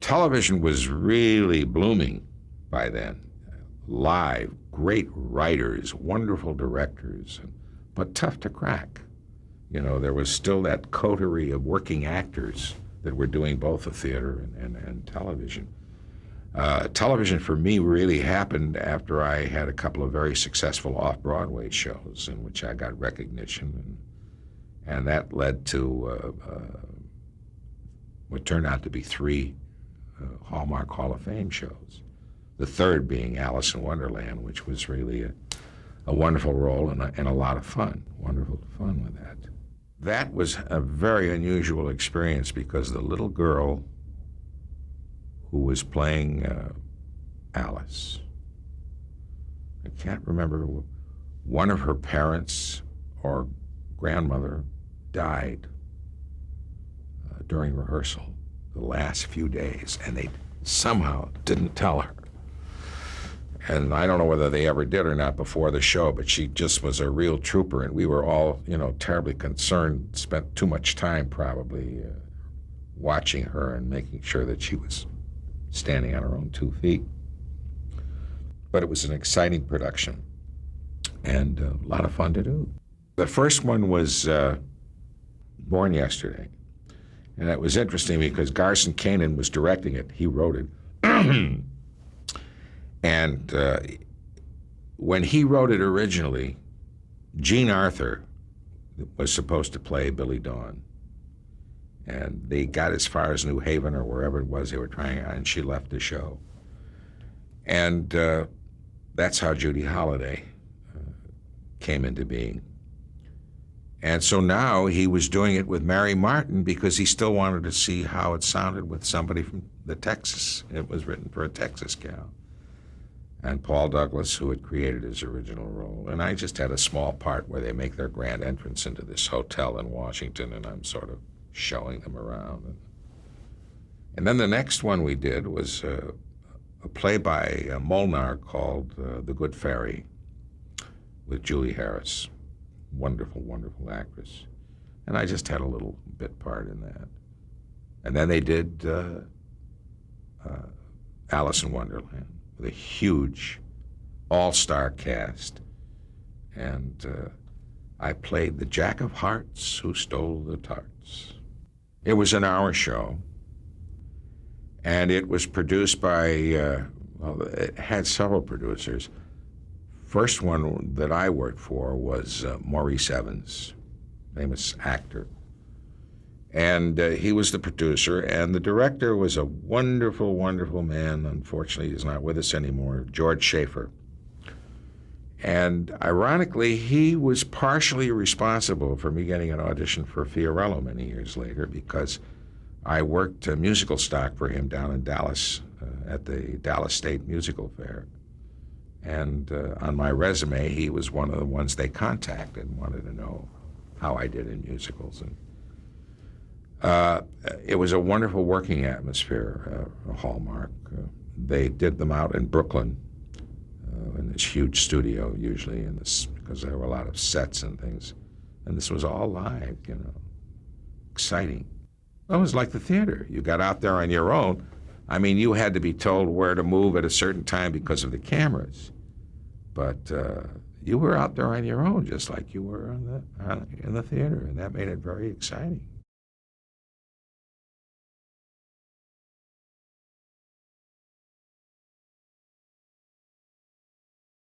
Television was really blooming by then. Live, great writers, wonderful directors, but tough to crack. You know, there was still that coterie of working actors that were doing both the theater and television. Television for me really happened after I had a couple of very successful off-Broadway shows in which I got recognition, and that led to what turned out to be 3 Hallmark Hall of Fame shows. The third being Alice in Wonderland, which was really a wonderful role and a lot of fun, wonderful fun with that. That was a very unusual experience because the little girl who was playing Alice, I can't remember, one of her parents or grandmother died during rehearsal the last few days, and they somehow didn't tell her. And I don't know whether they ever did or not before the show, but she just was a real trooper, and we were all, you know, terribly concerned, spent too much time probably watching her and making sure that she was standing on her own 2 feet. But it was an exciting production and a lot of fun to do. The first one was Born Yesterday. And that was interesting because Garson Kanin was directing it. He wrote it. And when he wrote it originally, Jean Arthur was supposed to play Billy Dawn. And they got as far as New Haven or wherever it was they were trying out, and she left the show. And that's how Judy Holliday came into being. And so now he was doing it with Mary Martin because he still wanted to see how it sounded with somebody from the Texas. It was written for a Texas gal. And Paul Douglas, who had created his original role. And I just had a small part where they make their grand entrance into this hotel in Washington, and I'm sort of showing them around. And then the next one we did was a play by Molnar called The Good Fairy with Julie Harris. Wonderful, wonderful actress. And I just had a little bit part in that. And then they did Alice in Wonderland with a huge all-star cast. And I played the Jack of Hearts who stole the tarts. It was an hour show. And it was produced by, well, it had several producers. First one that I worked for was Maurice Evans, famous actor. And he was the producer, and the director was a wonderful, wonderful man. Unfortunately, he's not with us anymore, George Schaefer. And ironically, he was partially responsible for me getting an audition for Fiorello many years later because I worked musical stock for him down in Dallas at the Dallas State Musical Fair. And on my resume, he was one of the ones they contacted and wanted to know how I did in musicals. And it was a wonderful working atmosphere, Hallmark. They did them out in Brooklyn, in this huge studio usually, because there were a lot of sets and things. And this was all live, you know, exciting. It was like the theater. You got out there on your own. I mean, you had to be told where to move at a certain time because of the cameras. But you were out there on your own, just like you were in the theater, and that made it very exciting.